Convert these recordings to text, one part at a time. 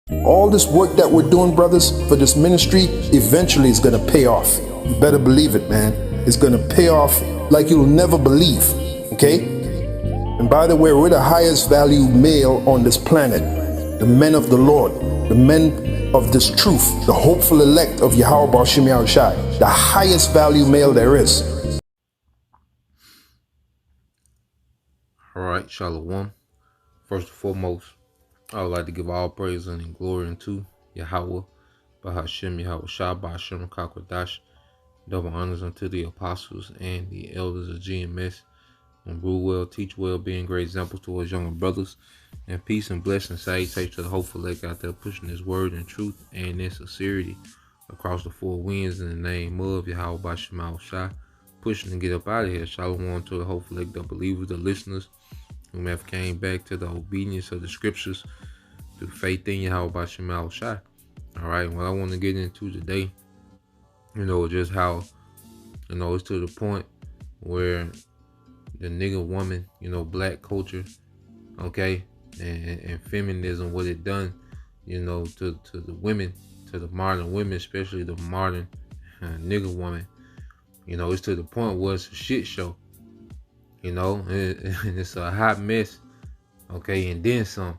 All this work that we're doing, brothers, for this ministry, eventually is going to pay off. You better believe it, man. It's going to pay off like you'll never believe, okay? And by the way, we're the highest value male on this planet. The men of the Lord, the men of this truth, the hopeful elect of Yahweh Bashim Yahushai, the highest value male there is. All right, Shalom. First and foremost, I would like to give all praise and glory unto Yahweh, Bahashim Yahweh Shah, Bahashim Kakwadash. Double honors unto the apostles and the elders of GMS, and rule well, teach well, being great examples towards younger brothers. And peace and blessings, salutation to the hopeful elect out there pushing His word and truth and in sincerity across the four winds in the name of Yahweh Bahashim Yahweh Shah, pushing to get up out of here. Shalom to the hopeful elect, the believers, the listeners who have came back to the obedience of the scriptures through faith in Yahweh Bahashim Yahweh Shah. All right, what I want to get into today, just how, it's to the point where the nigga woman, black culture, okay, and feminism, what it done, to the women, to the modern women, especially the modern nigga woman, it's to the point where it's a shit show, and it's a hot mess, okay, and then some.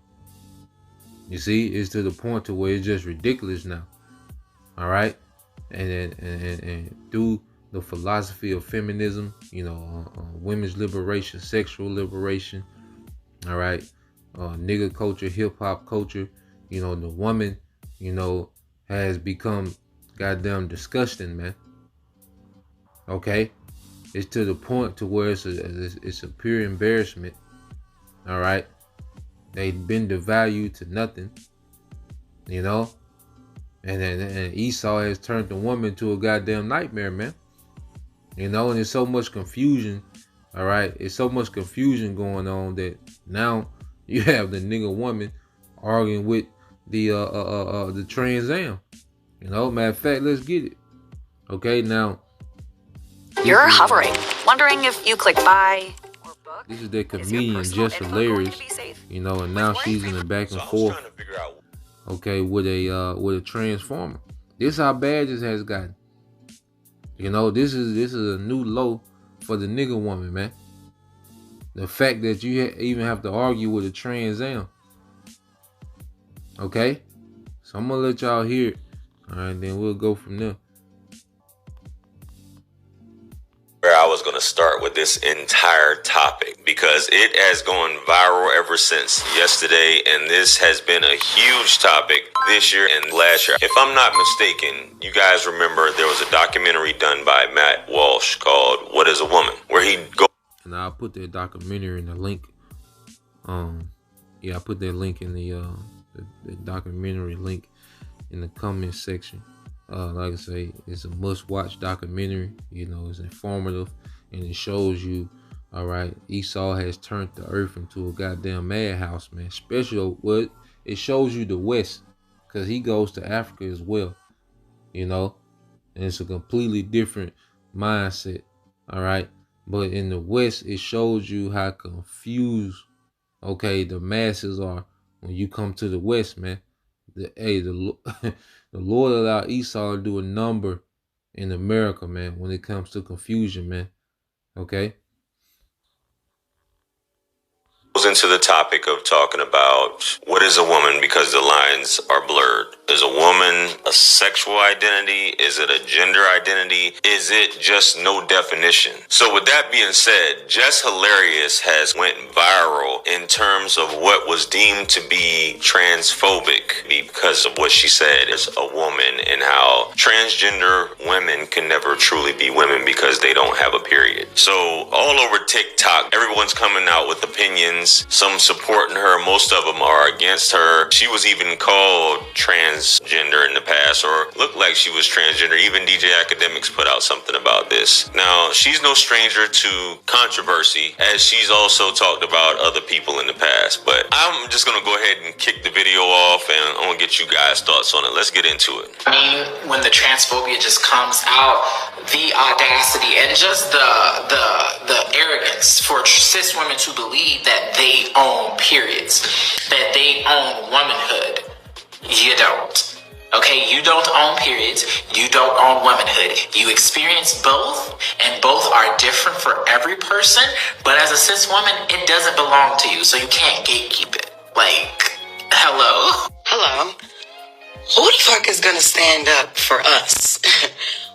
You see, it's to the point to where it's just ridiculous now, all right, and through the philosophy of feminism, women's liberation, sexual liberation, all right, nigga culture, hip hop culture, the woman, has become goddamn disgusting, man. Okay, it's to the point to where it's a pure embarrassment. All right, they've been devalued to nothing, and Esau has turned the woman to a goddamn nightmare, man. And there's so much confusion. All right, it's so much confusion going on that now you have the nigga woman arguing with the Trans Am. Matter of fact, let's get it. Okay, now you're hovering, wondering if you click buy or book. This is that comedian Just Hilarious, and now she's in the back and forth. Okay, with a transformer. This is how bad this has gotten. This is a new low for the nigga woman, man. The fact that you even have to argue with a Trans Am. Okay, so I'm gonna let y'all hear it. All right, then we'll go from there. I was going to start with this entire topic because it has gone viral ever since yesterday, and this has been a huge topic this year and last year. If I'm not mistaken, you guys remember there was a documentary done by Matt Walsh called What is a Woman, where he goes. And I'll put that documentary in the link. I put that link in the documentary link in the comment section. Like I say, it's a must-watch documentary. It's informative, and it shows you, all right, Esau has turned the earth into a goddamn madhouse, man. Especially what it shows you the West, because he goes to Africa as well, and it's a completely different mindset, all right. But in the West, it shows you how confused, okay, the masses are when you come to the West, man. The Lord allowed Esau to do a number in America, man, when it comes to confusion, man. Okay? Into the topic of talking about what is a woman, because the lines are blurred. Is a woman a sexual identity? Is it a gender identity? Is it just no definition? So with that being said, Just Hilarious has went viral in terms of what was deemed to be transphobic because of what she said as a woman, and how transgender women can never truly be women because they don't have a period. So all over TikTok, everyone's coming out with opinions. Some supporting her, most of them are against her. She was even called transgender in the past, or looked like she was transgender. Even DJ Academics put out something about this. Now, she's no stranger to controversy, as she's also talked about other people in the past. But I'm just gonna go ahead and kick the video off, and I'm gonna get you guys' thoughts on it. Let's get into it. I mean, when the transphobia just comes out, the audacity and just the arrogance for cis women to believe that they own periods, that they own womanhood. You don't. Okay, you don't own periods. You don't own womanhood. You experience both, and both are different for every person. But as a cis woman, it doesn't belong to you, so you can't gatekeep it. Like, hello? Hello. Who the fuck is gonna stand up for us?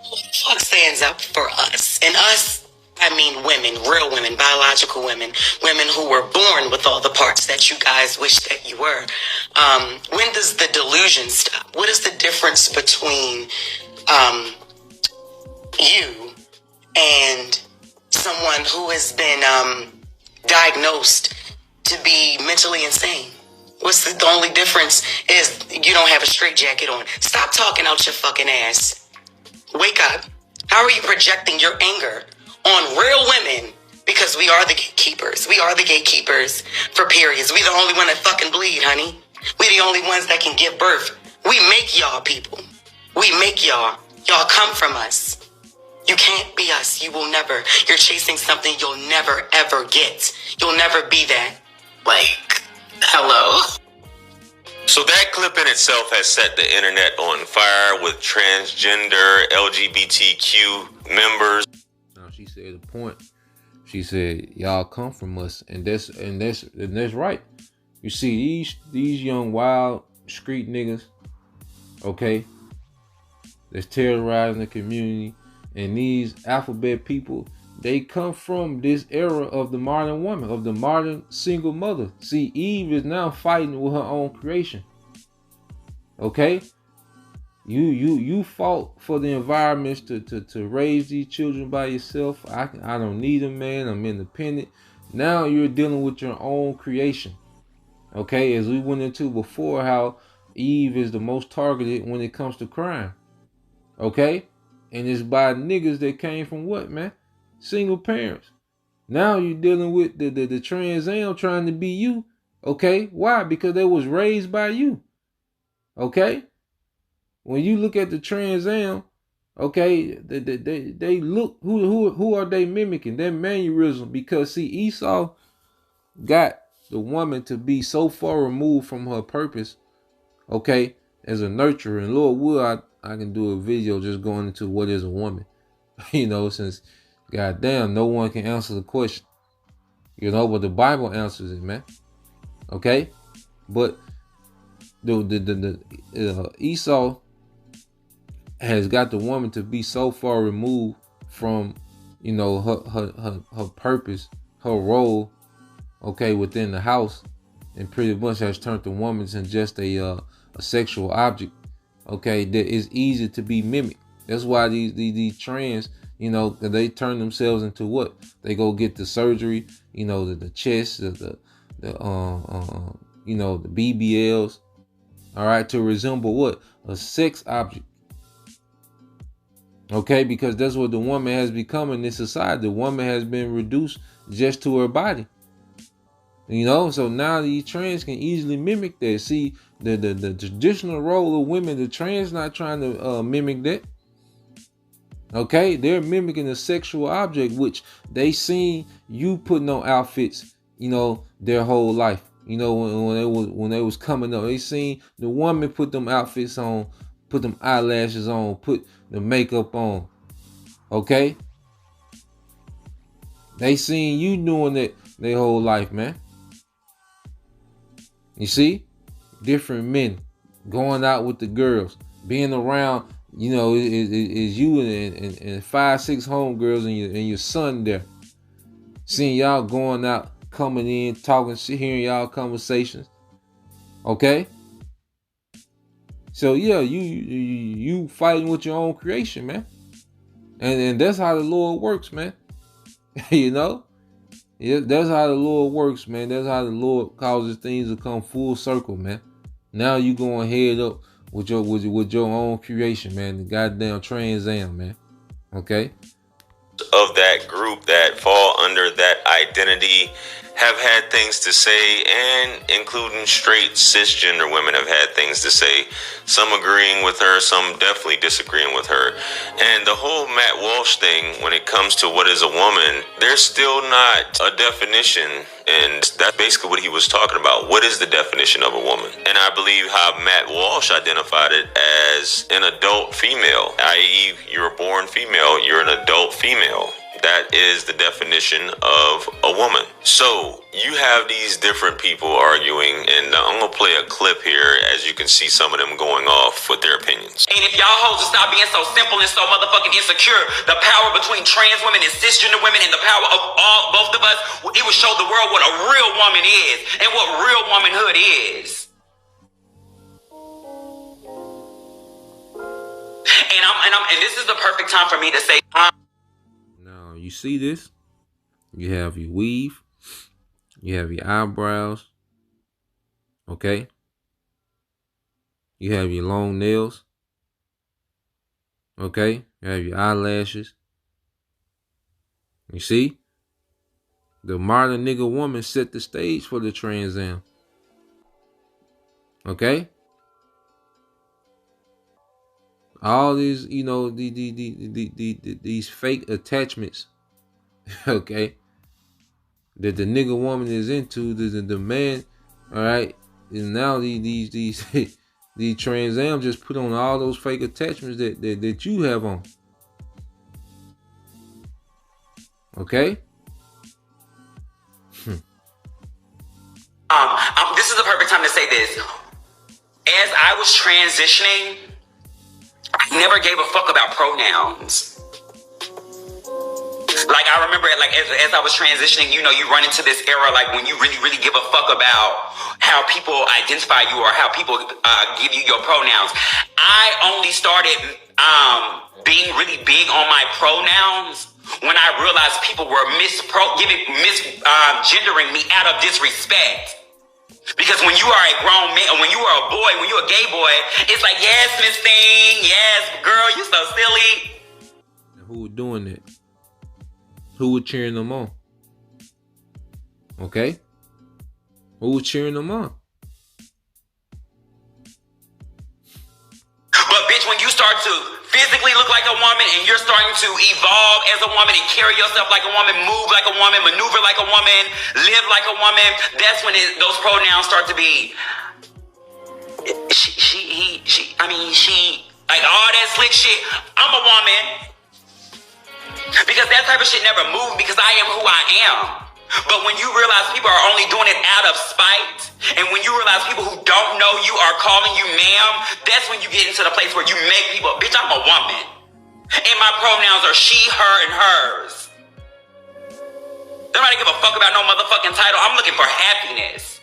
Who the fuck stands up for us? And us, I mean women, real women, biological women, women who were born with all the parts that you guys wish that you were. When does the delusion stop? What is the difference between you and someone who has been diagnosed to be mentally insane? What's the only difference is you don't have a straitjacket on. Stop talking out your fucking ass. Wake up. How are you projecting your anger on real women? Because we are the gatekeepers. We are the gatekeepers for periods. We the only one that fucking bleed, honey. We the only ones that can give birth. We make y'all people. We make y'all. Y'all come from us. You can't be us. You will never. You're chasing something you'll never, ever get. You'll never be that. Like, hello? So that clip in itself has set the internet on fire with transgender LGBTQ members. Now she said the point. She said, "Y'all come from us," and that's right. You see these young wild street niggas, okay, that's terrorizing the community, and these alphabet people, they come from this era of the modern woman, of the modern single mother. See, Eve is now fighting with her own creation. Okay? You fought for the environments to raise these children by yourself. I don't need a man. I'm independent. Now you're dealing with your own creation. Okay? As we went into before, how Eve is the most targeted when it comes to crime. Okay? And it's by niggas that came from what, man? Single parents. Now you're dealing with the Trans Am trying to be you. Okay? Why? Because they was raised by you. Okay? When you look at the Trans Am, okay, they look, who are they mimicking? Their mannerism. Because see, Esau got the woman to be so far removed from her purpose, okay, as a nurturer. And Lord will, I can do a video just going into what is a woman. You know, since goddamn, no one can answer the question. You know, but the Bible answers it, man. Okay? But Esau has got the woman to be so far removed from, you know, her purpose, her role, okay, within the house, and pretty much has turned the woman into just a sexual object, okay, that is easy to be mimicked. That's why these trans, you know, they turn themselves into what? They go get the surgery, you know, the chest, the you know, the BBLs, all right, to resemble what? A sex object. Okay, because that's what the woman has become in this society. The woman has been reduced just to her body. You know, so now these trans can easily mimic that. See, the traditional role of women, the trans not trying to mimic that. Okay, they're mimicking a sexual object, which they seen you putting on outfits, you know, their whole life. You know, when they was coming up, they seen the woman put them outfits on, put them eyelashes on, put the makeup on. Okay, they seen you doing it their whole life, man. You see, different men going out with the girls, being around. You know, is you and 5-6 homegirls and your son there. Seeing y'all going out, coming in, talking shit, hearing y'all conversations. Okay? So yeah, you fighting with your own creation, man. And that's how the Lord works, man. You know? Yeah, that's how the Lord works, man. That's how the Lord causes things to come full circle, man. Now you going head up with your own creation, man. The goddamn Trans Am, man. Okay? Of that group that fall under that identity have had things to say, and including straight cisgender women have had things to say. Some agreeing with her, some definitely disagreeing with her. And the whole Matt Walsh thing, when it comes to what is a woman, there's still not a definition. And that's basically what he was talking about. What is the definition of a woman? And I believe how Matt Walsh identified it as an adult female, i.e., you're a born female, you're an adult female. That is the definition of a woman. So you have these different people arguing, and I'm gonna play a clip here as you can see some of them going off with their opinions. And if y'all hoes will stop being so simple and so motherfucking insecure, the power between trans women and cisgender women and the power of both of us, it would show the world what a real woman is and what real womanhood is. And this is the perfect time for me to say, Now, you see this? You have your weave. You have your eyebrows. Okay? You have your long nails. Okay? You have your eyelashes. You see? The modern nigga woman set the stage for the Trans Am. Okay? All these, you know, these fake attachments, okay, that the nigga woman is into, the man, all right, and now these these Trans Am just put on all those fake attachments that you have on. Okay? This is the perfect time to say this. As I was transitioning, I never gave a fuck about pronouns. Like, I remember, like, as I was transitioning, you know, you run into this era, like, when you really, really give a fuck about how people identify you or how people give you your pronouns. I only started being really big on my pronouns when I realized people were misgendering me out of disrespect. Because when you are a grown man, when you are a boy, when you're a gay boy, it's like, yes, Miss Thing, yes, girl, you so silly. Who was doing that? Who was cheering them on? Okay? Who was cheering them on? But bitch, when you start to physically look like a woman and you're starting to evolve as a woman and carry yourself like a woman, move like a woman, maneuver like a woman, live like a woman, that's when those pronouns start to be she, like all that slick shit. I'm a woman. Because that type of shit never moved because I am who I am. But when you realize people are only doing it out of spite, and when you realize people who don't know you are calling you ma'am, that's when you get into the place where you make people, bitch, I'm a woman. And my pronouns are she, her, and hers. Nobody give a fuck about no motherfucking title. I'm looking for happiness.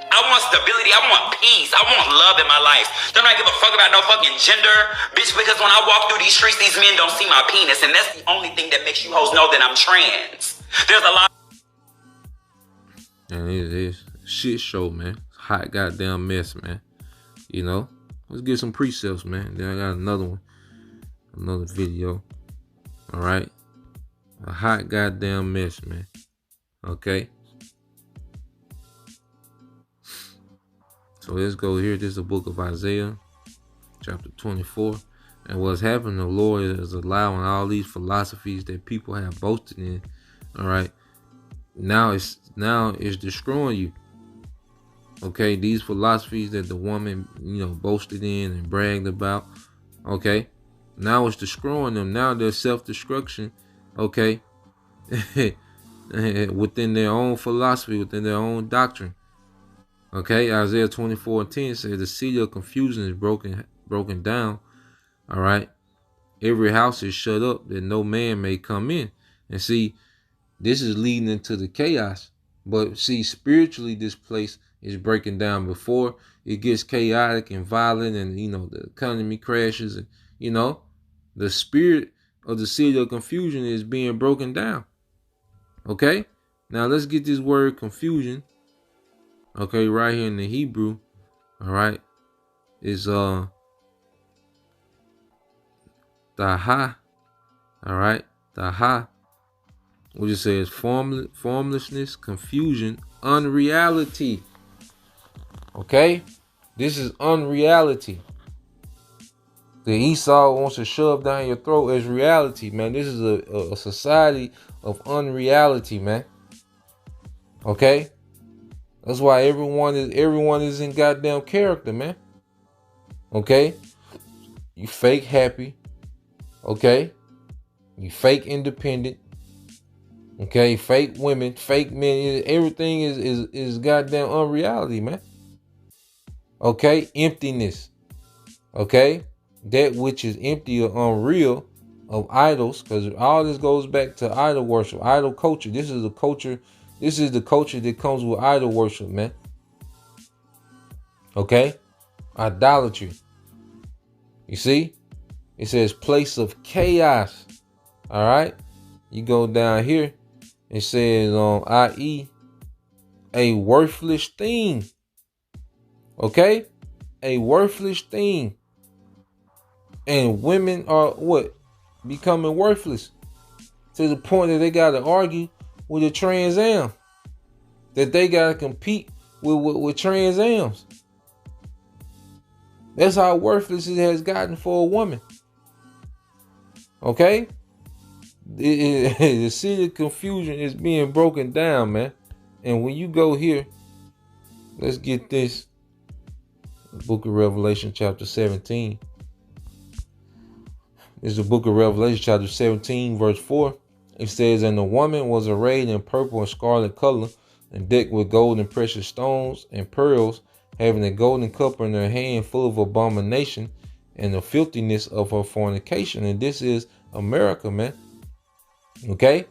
I want stability. I want peace. I want love in my life. Don't I give a fuck about no fucking gender, bitch, because when I walk through these streets, these men don't see my penis, and that's the only thing that makes you hoes know that I'm trans. There's a lot. And it is a shit show, man. Hot goddamn mess, man. You know? Let's get some precepts, man. Then I got another one. Another video. Alright? A hot goddamn mess, man. Okay? So let's go here. This is the book of Isaiah, chapter 24. And what's happening, the Lord is allowing all these philosophies that people have boasted in. Alright? Now it's destroying you. Okay, these philosophies that the woman, you know, boasted in and bragged about. Okay, now it's destroying them. Now they're self-destruction. Okay, within their own philosophy, within their own doctrine. Okay, Isaiah 24:10 says the city of confusion is broken down. All right, every house is shut up that no man may come in. And see, this is leading into the chaos. But see, spiritually, this place is breaking down before it gets chaotic and violent, and you know, the economy crashes, and you know, the spirit of the city of confusion is being broken down. Okay, now let's get this word confusion. Okay, right here in the Hebrew, all right, is taha, all right, taha, which it says formlessness, confusion, unreality. Okay? This is unreality. The Esau wants to shove down your throat as reality, man. This is a society of unreality, man. Okay? That's why everyone is in goddamn character, man. Okay? You fake happy. Okay? You fake independent. Okay? Fake women, fake men. Everything is goddamn unreality, man. Okay? Emptiness. Okay? That which is empty or unreal of idols, because all this goes back to idol worship, idol culture. This is the culture that comes with idol worship, man. Okay? Idolatry. You see? It says place of chaos. All right? You go down here, it says i.e. a worthless thing. Okay? A worthless thing. And women are what? Becoming worthless. To the point that they got to argue with a Trans Am. That they got to compete with Trans Ams. That's how worthless it has gotten for a woman. Okay? The city of confusion is being broken down, man. And when you go here, let's get this. Book of Revelation chapter 17. This is the book of Revelation chapter 17 verse 4. It says, and the woman was arrayed in purple and scarlet color and decked with gold and precious stones and pearls, having a golden cup in her hand full of abomination and the filthiness of her fornication. And this is America, man. Okay?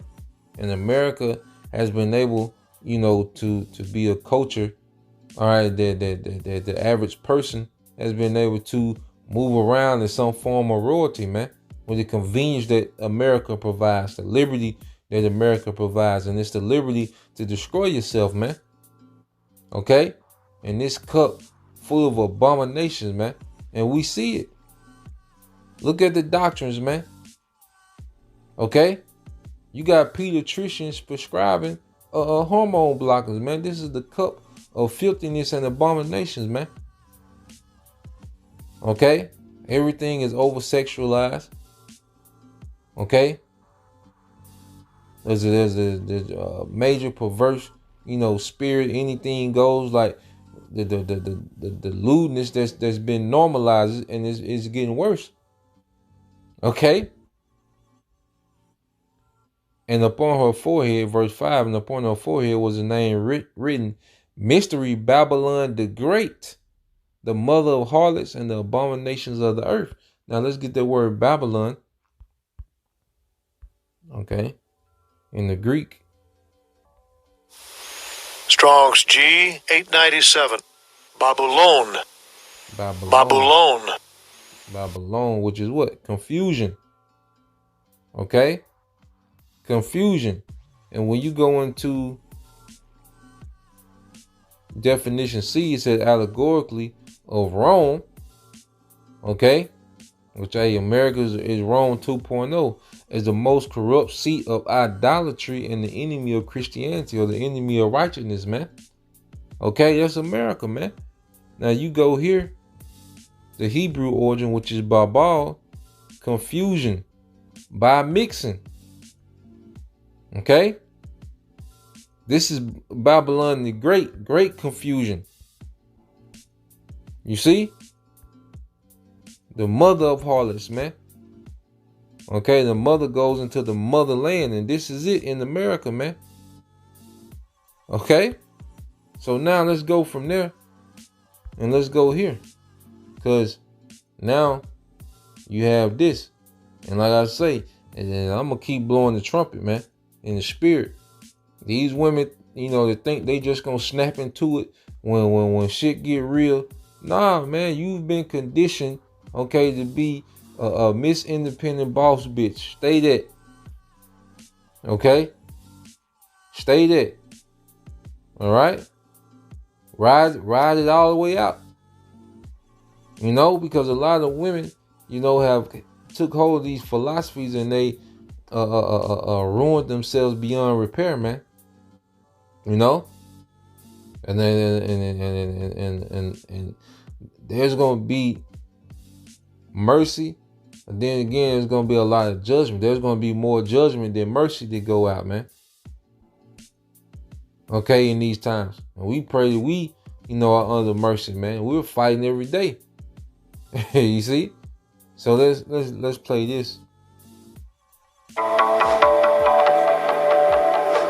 And America has been able, to be a culture, all right, that the average person has been able to move around in some form of royalty, man. With the convenience that America provides, the liberty that America provides, and it's the liberty to destroy yourself, man. Okay? And this cup full of abominations, man. And we see it. Look at the doctrines, man. Okay? You got pediatricians prescribing hormone blockers, man. This is the cup of filthiness and abominations, man. Okay? Everything is over-sexualized. Okay? There's a major perverse, spirit. Anything goes, like the lewdness that's been normalized, and it's getting worse. Okay? And upon her forehead, verse 5, and upon her forehead was a name written, Mystery Babylon the Great, the mother of harlots and the abominations of the earth. Now let's get that word Babylon. Okay. In the Greek. Strong's G 897. Babylon. Babylon, which is what? Confusion. Okay? Confusion. And when you go into definition C, it says allegorically of Rome. Okay? Which America is Rome 2.0, is the most corrupt seat of idolatry and the enemy of Christianity, or the enemy of righteousness, man. Okay, that's America, man. Now you go here, the Hebrew origin, which is Babal, confusion by mixing. Okay? This is Babylon the great confusion. You see? The mother of harlots, man. Okay, the mother goes into the motherland, and this is it in America, man. Okay? So now let's go from there, and let's go here. Because now you have this. And like I say, and I'm going to keep blowing the trumpet, man, in the spirit. These women, they think they just going to snap into it when shit get real. Nah, man, you've been conditioned, okay, to be a Miss Independent boss bitch. Stay that. Okay? Stay that. All right? Ride it all the way out. Because a lot of women, have took hold of these philosophies, and they ruined themselves beyond repair, man. You know, and then and there's gonna be mercy, and then again, there's gonna be a lot of judgment. There's gonna be more judgment than mercy to go out, man. Okay, in these times, and we pray that we, are under mercy, man. We're fighting every day. You see, so let's play this.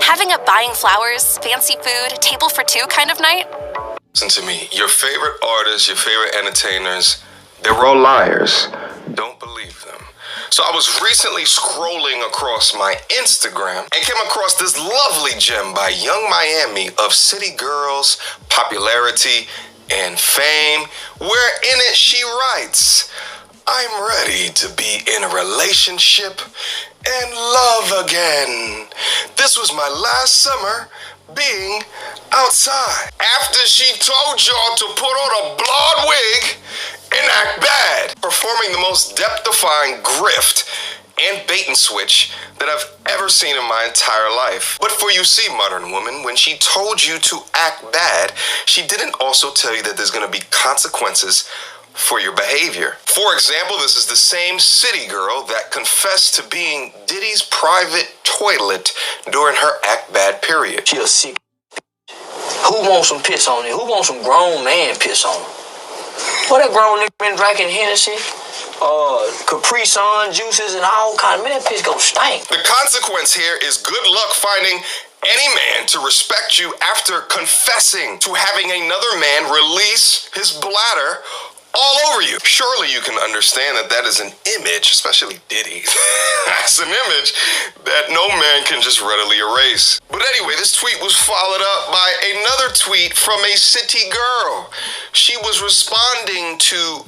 Having a buying flowers, fancy food, table for two kind of night? Listen to me. Your favorite artists, your favorite entertainers, they're all liars. Don't believe them. So I was recently scrolling across my Instagram and came across this lovely gem by Young Miami of City Girls, Popularity, and Fame, where in it she writes, "I'm ready to be in a relationship and love again. This was my last summer being outside." After she told y'all to put on a blonde wig and act bad, performing the most depth-defying grift and bait and switch that I've ever seen in my entire life. But for you see, modern woman, when she told you to act bad, she didn't also tell you that there's going to be consequences for your behavior. For example, this is the same City Girl that confessed to being Diddy's private toilet during her act bad period. She a sick. Who wants some piss on it? Who wants some grown man piss on it? What that grown nigga been drinking Hennessy, Capri Sun juices and all kind of, man, that piss gonna stink. The consequence here is good luck finding any man to respect you after confessing to having another man release his bladder all over you. Surely you can understand that that is an image, especially Diddy. That's an image that no man can just readily erase. But anyway, this tweet was followed up by another tweet from a City Girl. She was responding to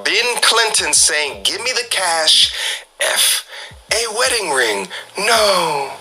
Ben Clinton saying, "Give me the cash, F a wedding ring, no."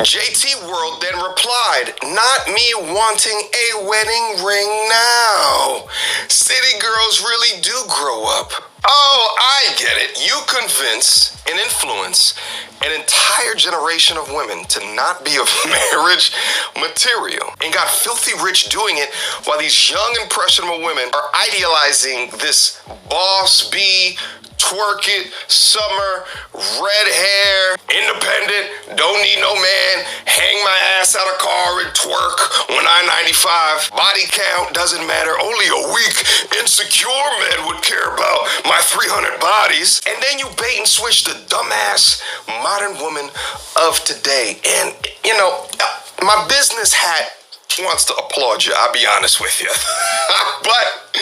JT World then replied, "Not me wanting a wedding ring now. City girls really do grow up." Oh, I get it. You convince and influence an entire generation of women to not be of marriage material and got filthy rich doing it, while these young, impressionable women are idealizing this boss bee, twerk it, summer, red hair, independent, don't need no man, hang my ass out of car and twerk when I'm 95. Body count doesn't matter, only a weak, insecure man would care about my 300 bodies. And then you bait and switch the dumbass modern woman of today. And, my business hat wants to applaud you, I'll be honest with you. But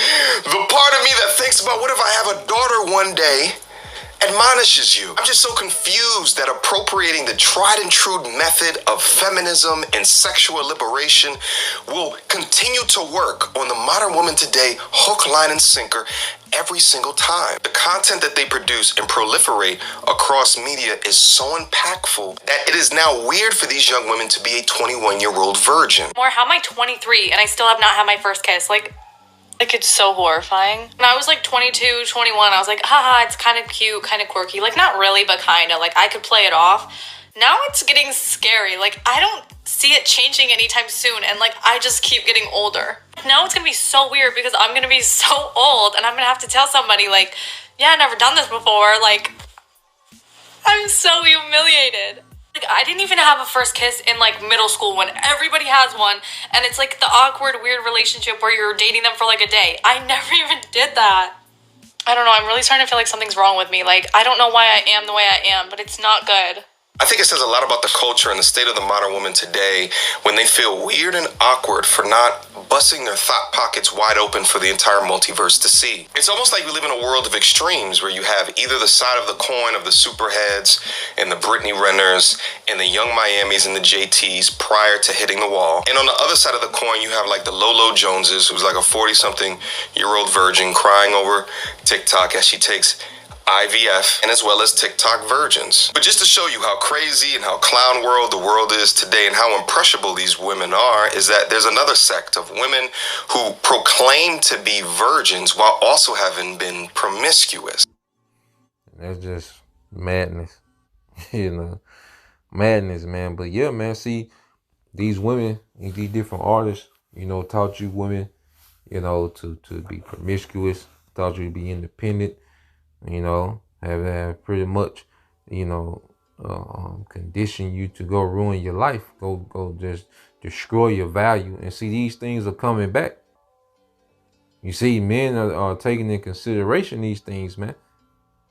the part of me that thinks about what if I have a daughter one day admonishes you. I'm just so confused that appropriating the tried and true method of feminism and sexual liberation will continue to work on the modern woman today, hook, line, and sinker, every single time. The content that they produce and proliferate across media is so impactful that it is now weird for these young women to be a 21-year-old virgin. How am I 23 and I still have not had my first kiss? Like, it's so horrifying. When I was 22, 21, I was like, haha, it's kind of cute, kind of quirky. Not really, but kind of. I could play it off. Now it's getting scary. I don't see it changing anytime soon. And I just keep getting older. Now it's going to be so weird because I'm going to be so old and I'm going to have to tell somebody yeah, I've never done this before. I'm so humiliated. I didn't even have a first kiss in middle school when everybody has one, and it's the awkward, weird relationship where you're dating them for a day. I never even did that. I don't know, I'm really starting to feel like something's wrong with me. I don't know why I am the way I am, but it's not good. I think it says a lot about the culture and the state of the modern woman today when they feel weird and awkward for not busting their thought pockets wide open for the entire multiverse to see. It's almost like we live in a world of extremes where you have either the side of the coin of the superheads and the Brittany Renners and the Young Miamis and the JTs prior to hitting the wall. And on the other side of the coin, you have the Lolo Joneses, who's a 40-something-year-old virgin crying over TikTok as she takes IVF, and as well as TikTok virgins. But just to show you how crazy and how clown world the world is today and how impressionable these women are, is that there's another sect of women who proclaim to be virgins while also having been promiscuous. That's just madness. you know, madness, man. But yeah, man, see, these women, these different artists, you know, taught you women, you know, to be promiscuous, taught you to be independent, you know, have pretty much, you know, condition you to go ruin your life, go just destroy your value. And see, these things are coming back. You see, men are taking in consideration these things, man.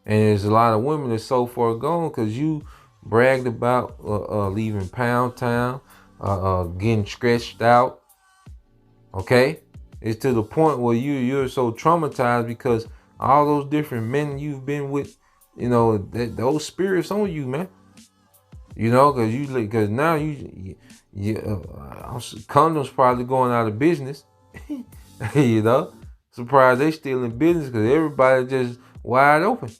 And there's a lot of women that's so far gone because you bragged about leaving Pound Town, getting stretched out. Okay, it's to the point where you're so traumatized because all those different men you've been with, you know, those spirits on you, man. You know, because now condoms probably going out of business. You know, surprised they still in business because everybody just wide open.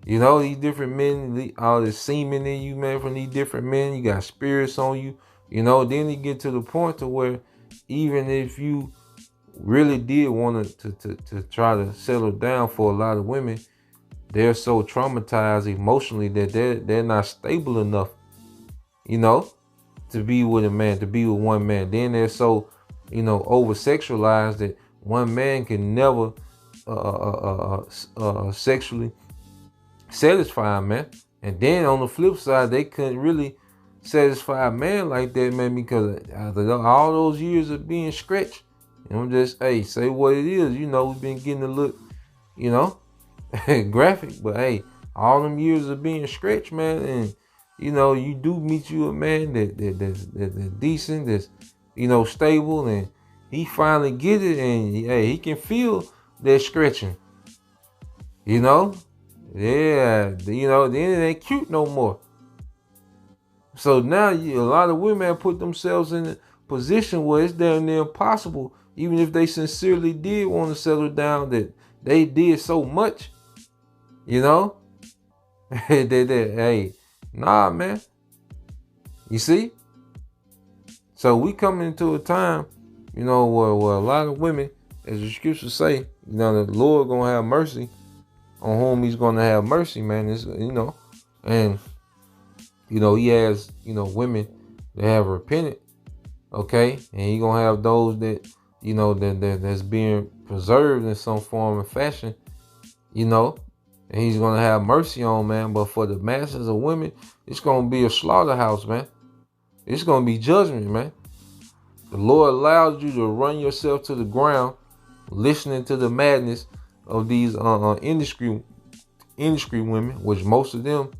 You know, these different men, all the semen in you, man, from these different men, you got spirits on you. You know, then you get to the point to where even if you really did want to try to settle down, for a lot of women, they're so traumatized emotionally that they're not stable enough, you know, to be with a man, to be with one man. Then they're so, you know, over sexualized that one man can never sexually satisfy a man. And then on the flip side, they couldn't really satisfy a man like that, man, because after all those years of being scratched, you know, just, hey, say what it is. You know, we've been getting a look, you know, graphic, but hey, all them years of being scratched, man, and you know, you do meet you a man that's decent, that's, you know, stable, and he finally get it, and hey, he can feel that stretching, you know, yeah, you know, then it ain't cute no more. So now a lot of women have put themselves in a position where it's damn near impossible, even if they sincerely did want to settle down, that they did so much. You know, hey, nah, man. You see? So we coming into a time, you know, where a lot of women, as the scriptures say, you know, the Lord gonna have mercy on whom He's gonna have mercy, man. It's, you know, and you know, He has, you know, women that have repented, okay, and He gonna have those that, you know, that's being preserved in some form or fashion, you know. And He's going to have mercy on, man. But for the masses of women, it's going to be a slaughterhouse, man. It's going to be judgment, man. The Lord allowed you to run yourself to the ground listening to the madness of these industry women, which most of them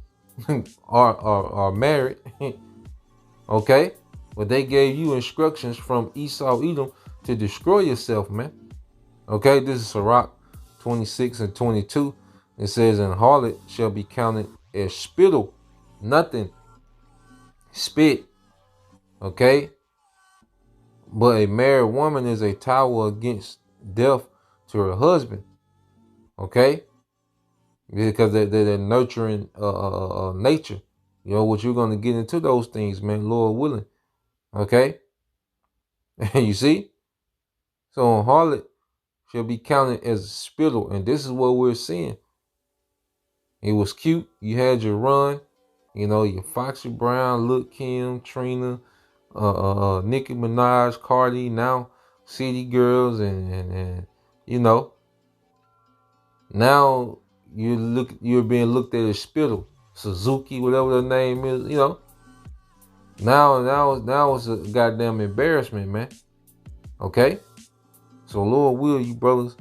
are married. Okay? But they gave you instructions from Esau, Edom, to destroy yourself, man. Okay? This is Sirach 26 and 22. It says, and harlot shall be counted as spittle, nothing, spit, okay? But a married woman is a tower against death to her husband, okay? Because they're nurturing nature. You know, what you're going to get into those things, man, Lord willing, okay? You see? So a harlot shall be counted as a spittle, and this is what we're seeing. It was cute. You had your run, you know, your Foxy Brown, Lil' Kim, Trina, Nicki Minaj, Cardi, now City Girls, and you know, now you're being looked at as spittle, Suzuki, whatever the name is, you know. Now it's a goddamn embarrassment, man. Okay, so Lord will you brothers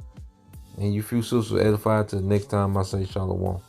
and you few sisters edified. Till the next time I say shalom.